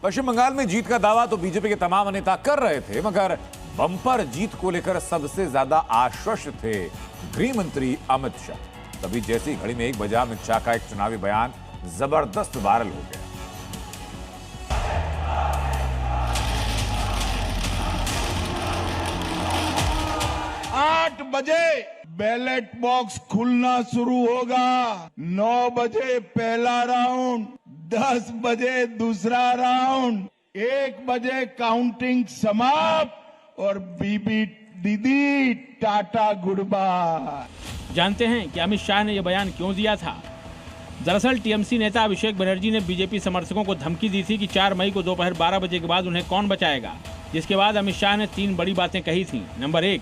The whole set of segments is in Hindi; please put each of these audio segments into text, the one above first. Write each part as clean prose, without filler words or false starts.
पश्चिम बंगाल में जीत का दावा तो बीजेपी के तमाम नेता कर रहे थे, मगर बम्पर जीत को लेकर सबसे ज्यादा आश्वस्त थे गृह मंत्री अमित शाह। तभी जैसी घड़ी में 1 बजे अमित शाह का एक चुनावी बयान जबरदस्त वायरल हो गया। 8 बजे बैलेट बॉक्स खुलना शुरू होगा, 9 बजे पहला राउंड, 10 बजे दूसरा राउंड, 1 बजे काउंटिंग समाप्त और बीबी दीदी टाटा गुड बाय। जानते हैं कि अमित शाह ने यह बयान क्यों दिया था? दरअसल टीएमसी नेता अभिषेक बनर्जी ने बीजेपी समर्थकों को धमकी दी थी कि 4 मई को दोपहर 12 बजे के बाद उन्हें कौन बचाएगा, जिसके बाद अमित शाह ने 3 बड़ी बातें कही थी। नंबर 1,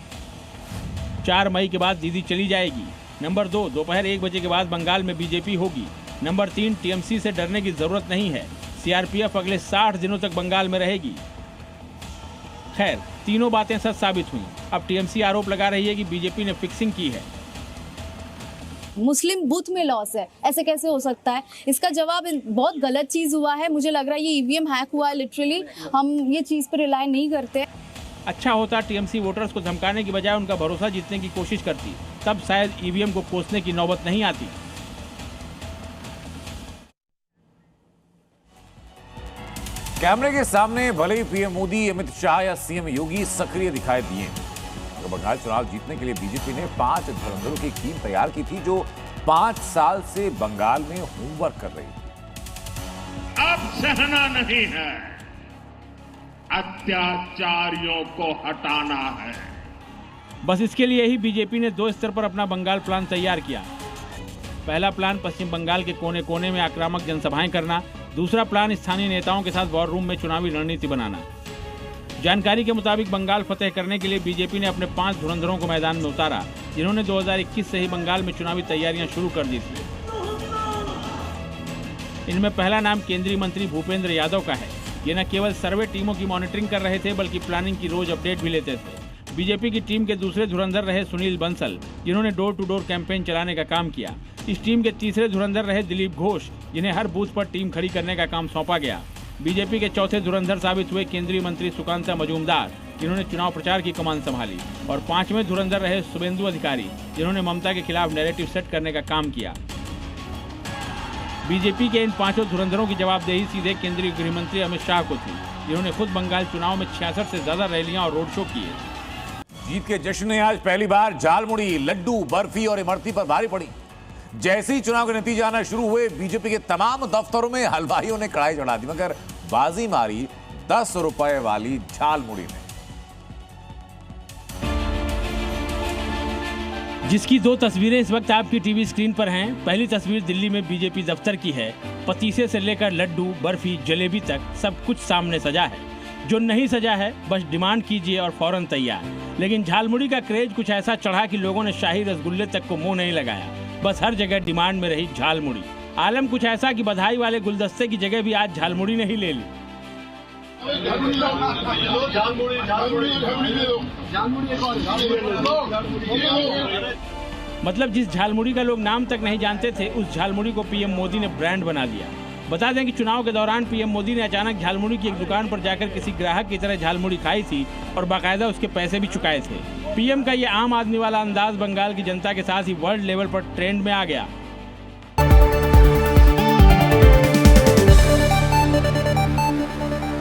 4 मई के बाद दीदी चली जाएगी। नंबर 2, दोपहर 1 बजे के बाद बंगाल में बीजेपी होगी। नंबर 3, टीएमसी से डरने की जरूरत नहीं है, सीआरपीएफ अगले 60 दिनों तक बंगाल में रहेगी। खैर, तीनों बातें सच साबित हुई। अब टीएमसी आरोप लगा रही है कि बीजेपी ने फिक्सिंग की है। मुस्लिम बूथ में लॉस है, ऐसे कैसे हो सकता है? इसका जवाब बहुत गलत चीज हुआ है। मुझे लग रहा है ये ईवीएम हैक हुआ है। लिटरली हम ये चीज पर रिलाई नहीं करते। अच्छा होता टीएमसी वोटर्स को धमकाने की बजाय उनका भरोसा जीतने की कोशिश करती, तब शायद ईवीएम को कोसने की नौबत नहीं आती। कैमरे के सामने भले ही पीएम मोदी, अमित शाह या सीएम योगी सक्रिय दिखाई दिए, तो बंगाल चुनाव जीतने के लिए बीजेपी ने 5 धुरंधरों की टीम तैयार की थी, जो 5 साल से बंगाल में होमवर्क कर रही थी। अब सहना नहीं है, अत्याचारियों को हटाना है। बस इसके लिए ही बीजेपी ने 2 स्तर पर अपना बंगाल प्लान तैयार किया। पहला प्लान पश्चिम बंगाल के कोने कोने में आक्रामक जनसभाएं करना, दूसरा प्लान स्थानीय नेताओं के साथ वॉर रूम में चुनावी रणनीति बनाना। जानकारी के मुताबिक बंगाल फतेह करने के लिए बीजेपी ने अपने 5 धुरंधरों को मैदान में उतारा, जिन्होंने 2021 से ही बंगाल में चुनावी तैयारियां शुरू कर दी थी। इनमें पहला नाम केंद्रीय मंत्री भूपेंद्र यादव का है। ये न केवल सर्वे टीमों की मॉनिटरिंग कर रहे थे, बल्कि प्लानिंग की रोज अपडेट भी लेते थे। बीजेपी की टीम के दूसरे धुरंधर रहे सुनील बंसल, जिन्होंने डोर टू डोर कैंपेन चलाने का काम किया। इस टीम के तीसरे धुरंधर रहे दिलीप घोष, जिन्हें हर बूथ पर टीम खड़ी करने का काम सौंपा गया। बीजेपी के चौथे धुरंधर साबित हुए केंद्रीय मंत्री सुकांता मजूमदार, जिन्होंने चुनाव प्रचार की कमान संभाली। और 5वें धुरंधर रहे शुभेंदु अधिकारी, जिन्होंने ममता के खिलाफ नैरेटिव सेट करने का काम किया। बीजेपी के इन 5 धुरंधरों की जवाबदेही सीधे केंद्रीय गृह मंत्री अमित शाह को थी, जिन्होंने खुद बंगाल चुनाव में 66 से ज्यादा रैलियां और रोड शो किए। जीत के जश्न में आज पहली बार झालमुड़ी, लड्डू, बर्फी और इमरती पर भारी पड़ी। जैसे ही चुनाव के नतीजे आना शुरू हुए, बीजेपी के तमाम दफ्तरों में हलवाइयों ने कढ़ाई चढ़ा दी, मगर बाजी मारी 10 रुपए वाली झालमुड़ी ने। जिसकी 2 तस्वीरें इस वक्त आपकी टीवी स्क्रीन पर हैं। पहली तस्वीर दिल्ली में बीजेपी दफ्तर की है। पतीसे से लेकर लड्डू, बर्फी, जलेबी तक सब कुछ सामने सजा है। जो नहीं सजा है, बस डिमांड कीजिए और फौरन तैयार। लेकिन झालमुड़ी का क्रेज कुछ ऐसा चढ़ा कि लोगों ने शाही रसगुल्ले तक को मुंह नहीं लगाया। बस हर जगह डिमांड में रही झालमुड़ी। आलम कुछ ऐसा कि बधाई वाले गुलदस्ते की जगह भी आज झालमुड़ी ने ही ले ली। मतलब जिस झालमुड़ी का लोग नाम तक नहीं जानते थे, उस झालमुड़ी को पीएम मोदी ने ब्रांड बना दिया। बता दें कि चुनाव के दौरान पीएम मोदी ने अचानक झालमुड़ी की एक दुकान पर जाकर किसी ग्राहक की तरह झालमुड़ी खाई थी और बाकायदा उसके पैसे भी चुकाए थे। पीएम का ये आम आदमी वाला अंदाज बंगाल की जनता के साथ ही वर्ल्ड लेवल पर ट्रेंड में आ गया।